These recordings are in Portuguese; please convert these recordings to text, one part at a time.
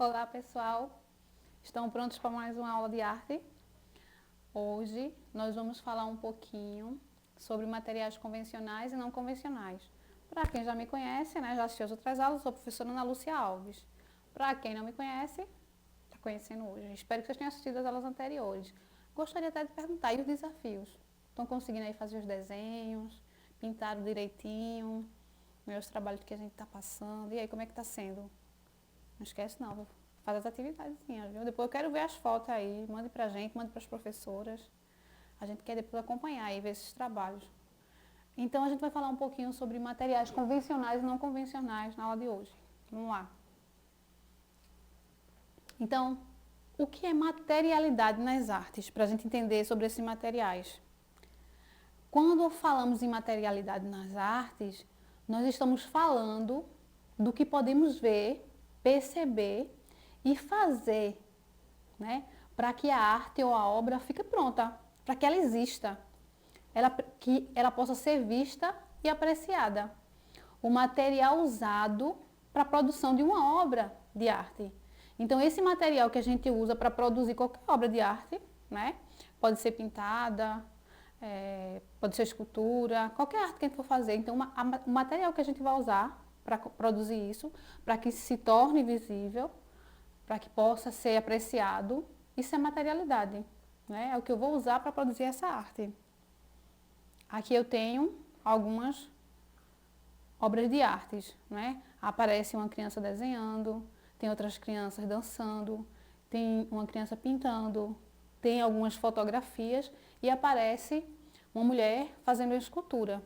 Olá pessoal, estão prontos para mais uma aula de arte? Hoje nós vamos falar um pouquinho sobre materiais convencionais e não convencionais. Para quem já me conhece, né, já assistiu as outras aulas, sou a professora Ana Lúcia Alves. Para quem não me conhece, está conhecendo hoje. Espero que vocês tenham assistido as aulas anteriores. Gostaria até de perguntar, e os desafios? Estão conseguindo aí fazer os desenhos, pintaram direitinho, meus trabalhos que a gente está passando? E aí, como é que está sendo? Não esquece não, faz as atividadezinhas, viu? Depois eu quero ver as fotos aí, mande pra gente, mande para as professoras. A gente quer depois acompanhar e ver esses trabalhos. Então a gente vai falar um pouquinho sobre materiais convencionais e não convencionais na aula de hoje. Vamos lá. Então, o que é materialidade nas artes? Para a gente entender sobre esses materiais. Quando falamos em materialidade nas artes, nós estamos falando do que podemos ver, perceber e fazer, né, para que a arte ou a obra fique pronta, para que ela exista, que ela possa ser vista e apreciada. O material usado para a produção de uma obra de arte. Então, esse material que a gente usa para produzir qualquer obra de arte, né, pode ser pintada, pode ser escultura, qualquer arte que a gente for fazer. Então, o material que a gente vai usar para produzir isso, para que se torne visível, para que possa ser apreciado, isso é materialidade, né? É o que eu vou usar para produzir essa arte. Aqui eu tenho algumas obras de artes, né? Aparece uma criança desenhando, tem outras crianças dançando, tem uma criança pintando, tem algumas fotografias e aparece uma mulher fazendo uma escultura.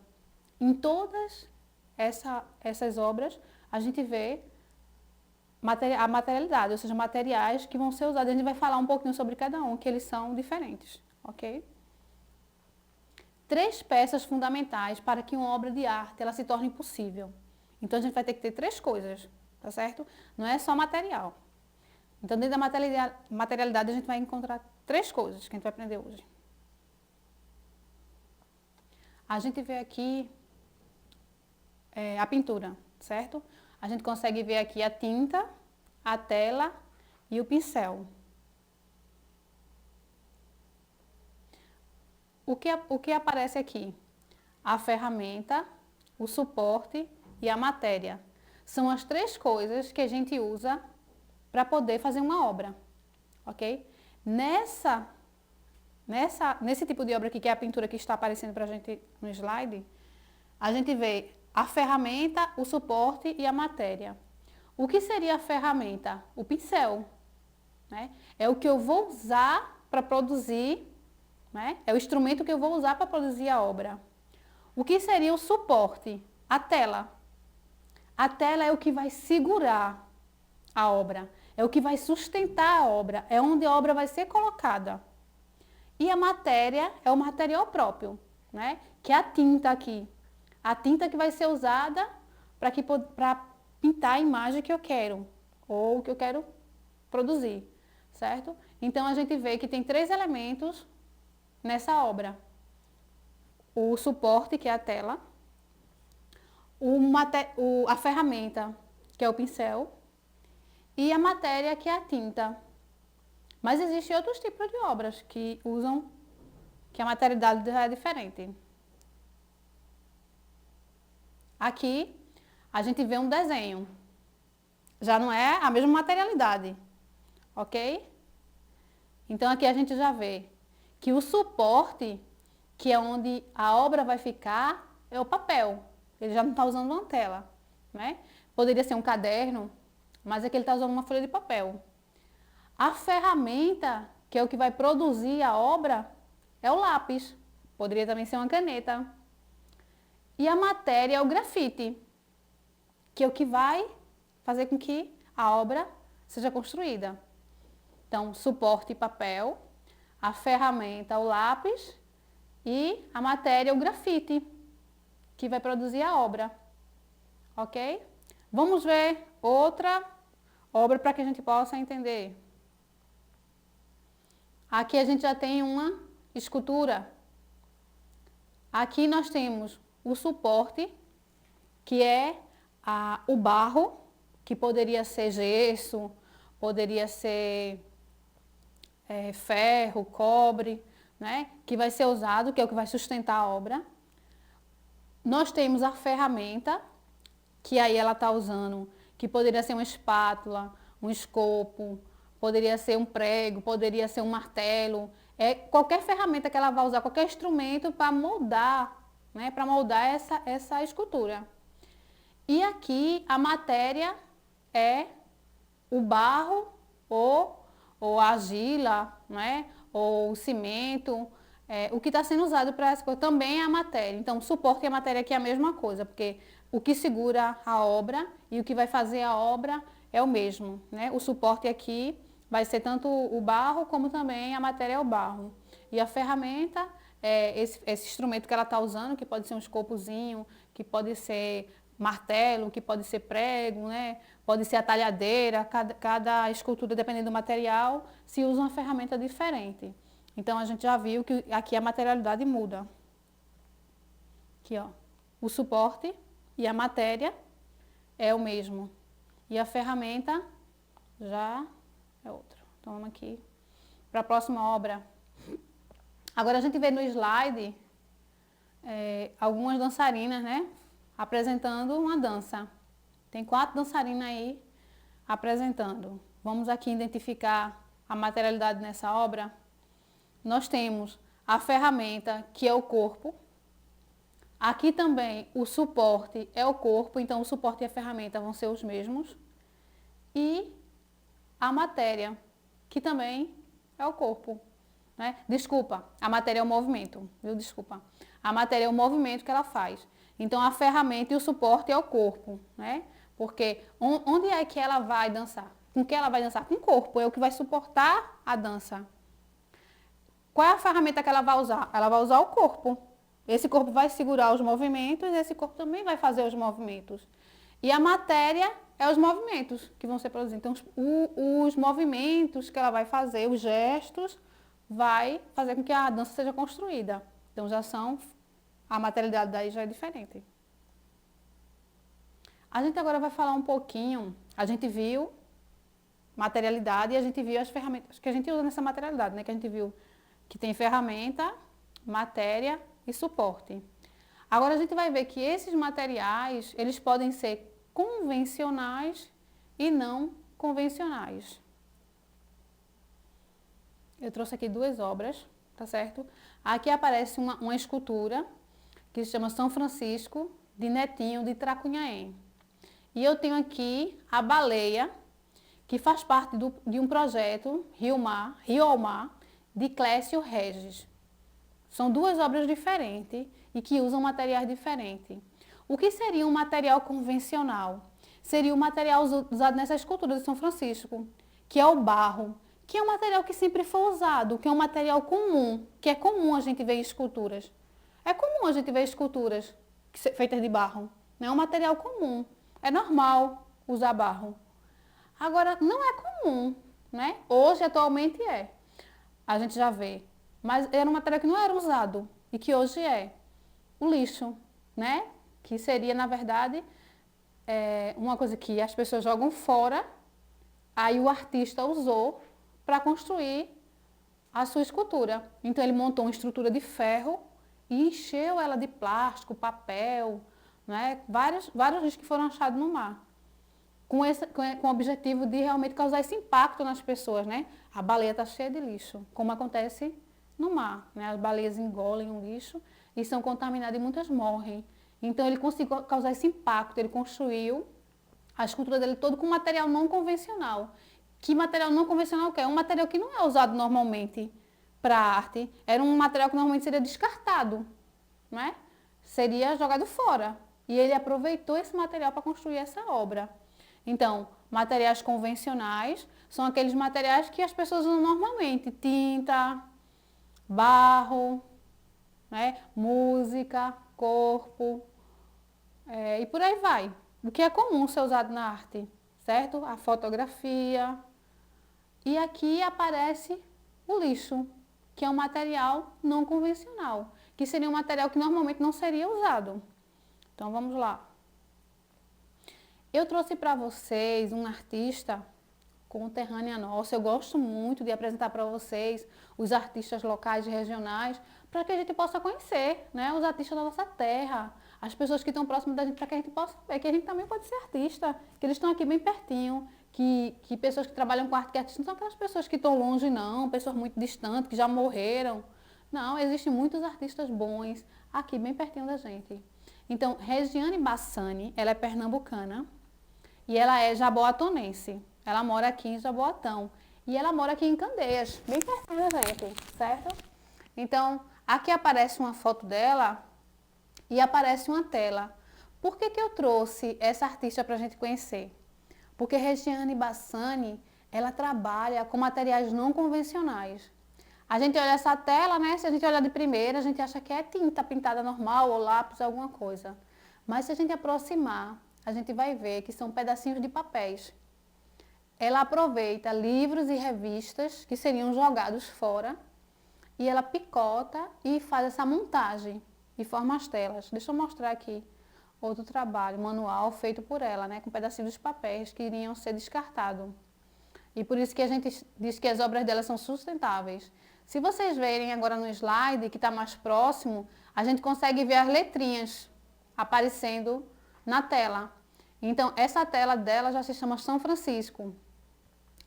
Em todas essas obras, a gente vê a materialidade, ou seja, materiais que vão ser usados. A gente vai falar um pouquinho sobre cada um, que eles são diferentes, ok? 3 peças fundamentais para que uma obra de arte ela se torne possível. Então, a gente vai ter que ter 3 coisas, tá certo? Não é só material. Então, dentro da materialidade, a gente vai encontrar 3 coisas que a gente vai aprender hoje. A gente vê aqui a pintura, certo? A gente consegue ver aqui a tinta, a tela e o pincel. O que aparece aqui? A ferramenta, o suporte e a matéria. São as 3 coisas que a gente usa para poder fazer uma obra, ok? Nesse tipo de obra aqui, que é a pintura que está aparecendo para a gente no slide, a gente vê a ferramenta, o suporte e a matéria. O que seria a ferramenta? O pincel, né? É o que eu vou usar para produzir, né? É o instrumento que eu vou usar para produzir a obra. O que seria o suporte? A tela. A tela é o que vai segurar a obra, é o que vai sustentar a obra, é onde a obra vai ser colocada. E a matéria é o material próprio, né? Que é a tinta aqui. A tinta que vai ser usada para pintar a imagem que eu quero, ou que eu quero produzir, certo? Então, a gente vê que tem 3 elementos nessa obra. O suporte, que é a tela, a ferramenta, que é o pincel, e a matéria, que é a tinta. Mas existem outros tipos de obras que usam, que a materialidade já é diferente. Aqui, a gente vê um desenho. Já não é a mesma materialidade, ok? Então, aqui a gente já vê que o suporte, que é onde a obra vai ficar, é o papel. Ele já não está usando uma tela, né? Poderia ser um caderno, mas aqui ele está usando uma folha de papel. A ferramenta, que é o que vai produzir a obra, é o lápis. Poderia também ser uma caneta. E a matéria é o grafite, que é o que vai fazer com que a obra seja construída. Então, suporte papel, a ferramenta o lápis e a matéria o grafite, que vai produzir a obra. Ok? Vamos ver outra obra para que a gente possa entender. Aqui a gente já tem uma escultura. Aqui nós temos o suporte, que é o barro, que poderia ser gesso, poderia ser ferro, cobre, né? Que vai ser usado, que é o que vai sustentar a obra. Nós temos a ferramenta, que aí ela está usando, que poderia ser uma espátula, um escopo, poderia ser um prego, poderia ser um martelo, qualquer ferramenta que ela vai usar, qualquer instrumento para moldar, né, para moldar essa escultura. E aqui a matéria é o barro ou a argila, né, ou o cimento, o que está sendo usado para essa coisa também é a matéria. Então, o suporte e a matéria aqui é a mesma coisa, porque o que segura a obra e o que vai fazer a obra é o mesmo, né? O suporte aqui vai ser tanto o barro como também a matéria é o barro. E a ferramenta é esse instrumento que ela está usando, que pode ser um escopozinho, que pode ser martelo, que pode ser prego, né? Pode ser a talhadeira, cada escultura, dependendo do material, se usa uma ferramenta diferente. Então, a gente já viu que aqui a materialidade muda. Aqui, ó, o suporte e a matéria é o mesmo. E a ferramenta já é outra. Então, vamos aqui para a próxima obra. Agora, a gente vê no slide algumas dançarinas, né? Apresentando uma dança. Tem 4 dançarinas aí apresentando. Vamos aqui identificar a materialidade nessa obra. Nós temos a ferramenta, que é o corpo. Aqui também o suporte é o corpo, então o suporte e a ferramenta vão ser os mesmos. E a matéria, que também é o corpo, né? Desculpa, a matéria é o movimento, viu? Desculpa. A matéria é o movimento que ela faz. Então a ferramenta e o suporte é o corpo, né? Porque onde é que ela vai dançar? Com que ela vai dançar? Com o corpo, é o que vai suportar a dança. Qual é a ferramenta que ela vai usar? Ela vai usar o corpo. Esse corpo vai segurar os movimentos, esse corpo também vai fazer os movimentos. E a matéria é os movimentos que vão ser produzidos. Então, os movimentos que ela vai fazer, os gestos, vai fazer com que a dança seja construída. Então, a materialidade daí já é diferente. A gente agora vai falar um pouquinho, a gente viu materialidade e a gente viu as ferramentas que a gente usa nessa materialidade, né? Que a gente viu que tem ferramenta, matéria e suporte. Agora a gente vai ver que esses materiais, eles podem ser convencionais e não convencionais. Eu trouxe aqui 2 obras, tá certo? Aqui aparece uma escultura que se chama São Francisco de Netinho de Tracunhaém. E eu tenho aqui a baleia, que faz parte de um projeto Rio ao Mar, de Clécio Regis. São 2 obras diferentes e que usam materiais diferentes. O que seria um material convencional? Seria o material usado nessa escultura de São Francisco, que é o barro, que é um material que sempre foi usado, que é um material comum, que é comum a gente ver em esculturas. É comum a gente ver esculturas feitas de barro, é um material comum, é normal usar barro. Agora, não é comum, né? Hoje, atualmente é. A gente já vê. Mas era um material que não era usado e que hoje é o lixo, né? Que seria, na verdade, uma coisa que as pessoas jogam fora, aí o artista usou para construir a sua escultura. Então ele montou uma estrutura de ferro e encheu ela de plástico, papel, né? Vários lixos que foram achados no mar. Com o objetivo de realmente causar esse impacto nas pessoas, né? A baleia está cheia de lixo, como acontece no mar, né? As baleias engolem o lixo e são contaminadas e muitas morrem. Então ele conseguiu causar esse impacto, ele construiu a escultura dele todo com material não convencional. Que material não convencional que é? Um material que não é usado normalmente para arte, era um material que normalmente seria descartado, né? Seria jogado fora. E ele aproveitou esse material para construir essa obra. Então, materiais convencionais são aqueles materiais que as pessoas usam normalmente, tinta, barro, né? Música, corpo, e por aí vai. O que é comum ser usado na arte, certo? A fotografia. E aqui aparece o lixo, que é um material não convencional, que seria um material que normalmente não seria usado. Então, vamos lá. Eu trouxe para vocês um artista conterrânea nossa. Eu gosto muito de apresentar para vocês os artistas locais e regionais, para que a gente possa conhecer, né, os artistas da nossa terra, as pessoas que estão próximas da gente, para que a gente possa ver que a gente também pode ser artista, que eles estão aqui bem pertinho, que pessoas que trabalham com arte que artistas não são aquelas pessoas que estão longe, não, pessoas muito distantes, que já morreram. Não, existem muitos artistas bons aqui bem pertinho da gente. Então, Regiane Bassani, ela é pernambucana e ela é jaboatonense. Ela mora aqui em Jaboatão e ela mora aqui em Candeias, bem pertinho da gente, certo? Então, aqui aparece uma foto dela e aparece uma tela. Por que eu trouxe essa artista para a gente conhecer? Porque Regiane Bassani, ela trabalha com materiais não convencionais. A gente olha essa tela, né? Se a gente olhar de primeira, a gente acha que é tinta pintada normal ou lápis, alguma coisa. Mas se a gente aproximar, a gente vai ver que são pedacinhos de papéis. Ela aproveita livros e revistas que seriam jogados fora e ela picota e faz essa montagem e forma as telas. Deixa eu mostrar aqui outro trabalho, manual feito por ela, né? Com pedacinhos de papéis que iriam ser descartados. E por isso que a gente diz que as obras dela são sustentáveis. Se vocês verem agora no slide, que está mais próximo, a gente consegue ver as letrinhas aparecendo na tela. Então, essa tela dela já se chama São Francisco.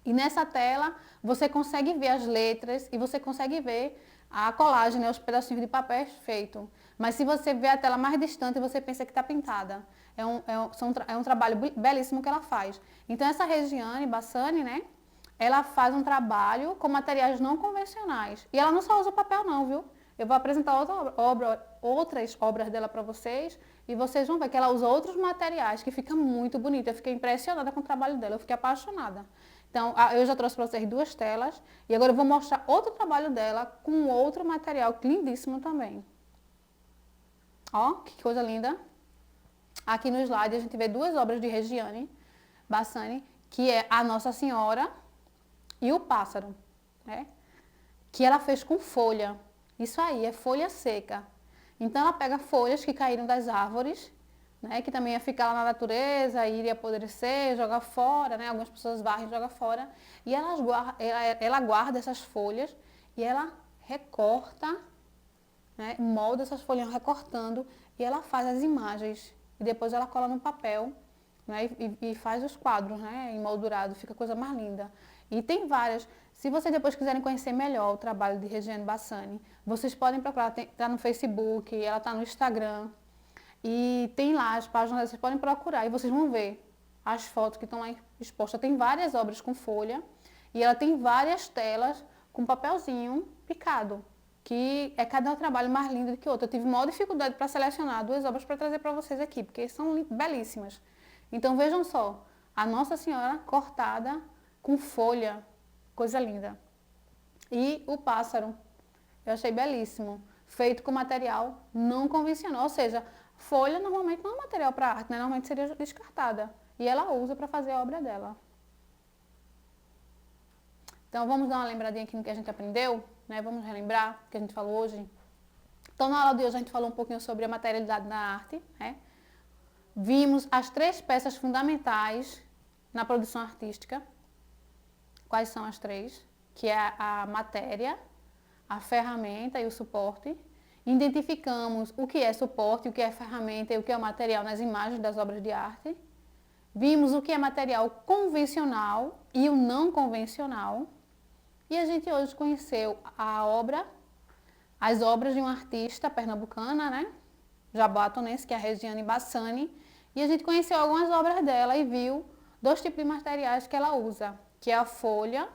E nessa tela, você consegue ver as letras e você consegue ver a colagem, né, os pedacinhos de papel feito. Mas se você vê a tela mais distante, você pensa que está pintada. É um trabalho belíssimo que ela faz. Então, essa Regiane Bassani, né? Ela faz um trabalho com materiais não convencionais. E ela não só usa papel não, viu? Eu vou apresentar outras obras dela para vocês e vocês vão ver que ela usa outros materiais que fica muito bonito. Eu fiquei impressionada com o trabalho dela, eu fiquei apaixonada. Então, eu já trouxe para vocês 2 telas e agora eu vou mostrar outro trabalho dela com outro material lindíssimo também. Ó, que coisa linda. Aqui no slide a gente vê 2 obras de Regiane Bassani, que é a Nossa Senhora e o pássaro, né? Que ela fez com folha. Isso aí, é folha seca. Então ela pega folhas que caíram das árvores, né? Que também ia ficar lá na natureza, iria apodrecer, jogar fora, né? Algumas pessoas varrem e jogam fora. E ela guarda essas folhas e ela recorta, né? Molda essas folhas recortando e ela faz as imagens. E depois ela cola no papel, né? E faz os quadros, né? Emoldurado, fica a coisa mais linda. E tem várias. Se vocês depois quiserem conhecer melhor o trabalho de Regiane Bassani, vocês podem procurar, está no Facebook, ela está no Instagram. E tem lá as páginas, vocês podem procurar e vocês vão ver as fotos que estão lá expostas. Tem várias obras com folha e ela tem várias telas com papelzinho picado, que é cada trabalho mais lindo do que o outro. Eu tive maior dificuldade para selecionar 2 obras para trazer para vocês aqui, porque são belíssimas. Então vejam só, a Nossa Senhora cortada com folha, coisa linda. E o pássaro, eu achei belíssimo, feito com material não convencional, ou seja, folha normalmente não é material para arte, né? Normalmente seria descartada. E ela usa para fazer a obra dela. Então vamos dar uma lembradinha aqui no que a gente aprendeu, né? Vamos relembrar o que a gente falou hoje. Então na aula de hoje a gente falou um pouquinho sobre a materialidade na arte, né? Vimos as 3 peças fundamentais na produção artística. Quais são as 3? Que é a matéria, a ferramenta e o suporte. Identificamos o que é suporte, o que é ferramenta e o que é material nas imagens das obras de arte. Vimos o que é material convencional e o não convencional. E a gente hoje conheceu as obras de uma artista pernambucana, né? Jaboatonense, que é a Regiane Bassani. E a gente conheceu algumas obras dela e viu 2 tipos de materiais que ela usa, que é a folha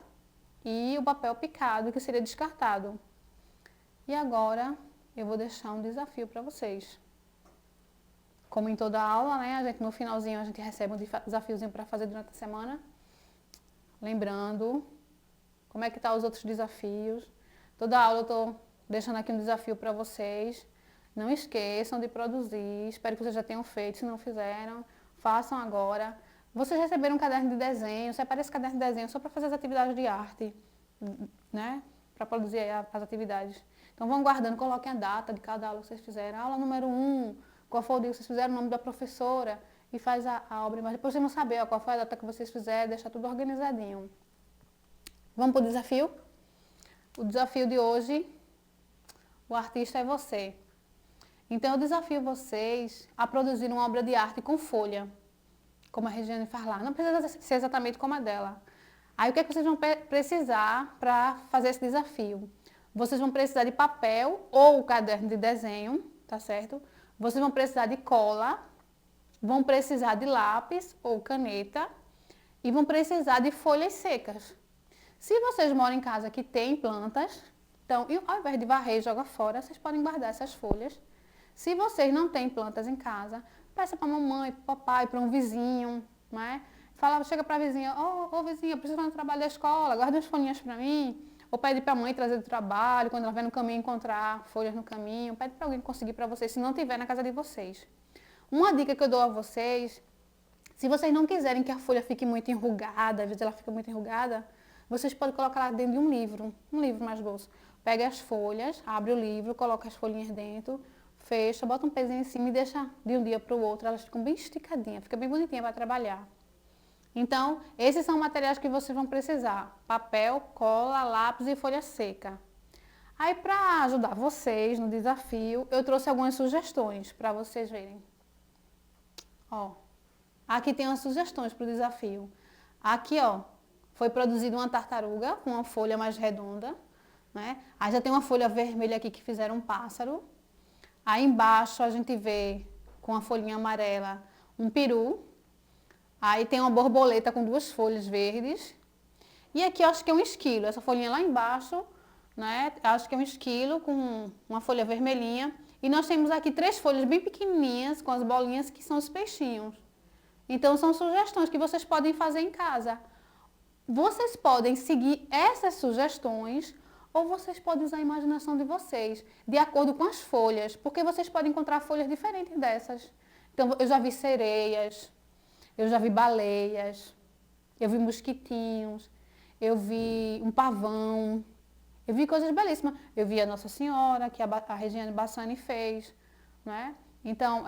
e o papel picado, que seria descartado. E agora eu vou deixar um desafio para vocês. Como em toda aula, né, no finalzinho a gente recebe um desafiozinho para fazer durante a semana. Lembrando, como é que estão os outros desafios. Toda aula eu estou deixando aqui um desafio para vocês. Não esqueçam de produzir, espero que vocês já tenham feito, se não fizeram, façam agora. Vocês receberam um caderno de desenho, separe esse caderno de desenho só para fazer as atividades de arte, né? Para produzir as atividades. Então vão guardando, coloquem a data de cada aula que vocês fizeram. Aula número 1, qual foi o dia que vocês fizeram, o nome da professora, e faz a obra. Mas depois vocês vão saber qual foi a data que vocês fizeram, deixar tudo organizadinho. Vamos para o desafio? O desafio de hoje, o artista é você. Então eu desafio vocês a produzir uma obra de arte com folha, como a Regiane faz lá. Não precisa ser exatamente como a dela. Aí o que é que vocês vão precisar para fazer esse desafio? Vocês vão precisar de papel ou caderno de desenho, tá certo? Vocês vão precisar de cola, vão precisar de lápis ou caneta e vão precisar de folhas secas. Se vocês moram em casa que tem plantas, então ao invés de varrer e jogar fora, vocês podem guardar essas folhas. Se vocês não têm plantas em casa, peça para a mamãe, para o papai, para um vizinho, né? Fala, chega para a vizinha, ô vizinha, eu preciso fazer um trabalho da escola, guarda umas folhinhas para mim. Ou pede para a mãe trazer do trabalho, quando ela vai no caminho encontrar folhas no caminho. Pede para alguém conseguir para vocês, se não tiver na casa de vocês. Uma dica que eu dou a vocês, se vocês não quiserem que a folha fique muito enrugada, às vezes ela fica muito enrugada, vocês podem colocar ela dentro de um livro mais grosso. Pega as folhas, abre o livro, coloca as folhinhas dentro, fecha, bota um pezinho em cima e deixa de um dia para o outro, elas ficam bem esticadinhas, fica bem bonitinha para trabalhar. Então, esses são materiais que vocês vão precisar: papel, cola, lápis e folha seca. Aí, para ajudar vocês no desafio, eu trouxe algumas sugestões para vocês verem. Ó, aqui tem umas sugestões para o desafio. Aqui, ó, foi produzida uma tartaruga com uma folha mais redonda, né? Aí já tem uma folha vermelha aqui que fizeram um pássaro. Aí embaixo a gente vê, com a folhinha amarela, um peru. Aí tem uma borboleta com duas folhas verdes. E aqui eu acho que é um esquilo. Essa folhinha lá embaixo, né? Acho que é um esquilo com uma folha vermelhinha. E nós temos aqui 3 folhas bem pequenininhas, com as bolinhas, que são os peixinhos. Então são sugestões que vocês podem fazer em casa. Vocês podem seguir essas sugestões ou vocês podem usar a imaginação de vocês, de acordo com as folhas, porque vocês podem encontrar folhas diferentes dessas. Então eu já vi sereias, eu já vi baleias, eu vi mosquitinhos, eu vi um pavão, eu vi coisas belíssimas. Eu vi a Nossa Senhora, que a Regiane Bassani fez, né? Então,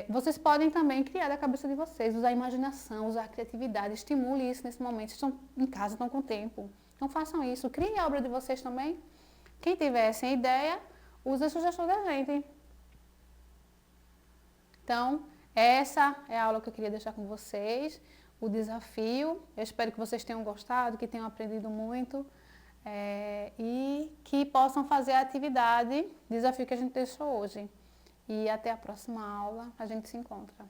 vocês podem também criar da cabeça de vocês, usar a imaginação, usar a criatividade, estimule isso nesse momento. Vocês estão em casa, estão com tempo. Então façam isso, criem a obra de vocês também. Quem tiver sem ideia, use a sugestão da gente. Então, essa é a aula que eu queria deixar com vocês, o desafio. Eu espero que vocês tenham gostado, que tenham aprendido muito e que possam fazer a atividade, desafio que a gente deixou hoje. E até a próxima aula, a gente se encontra.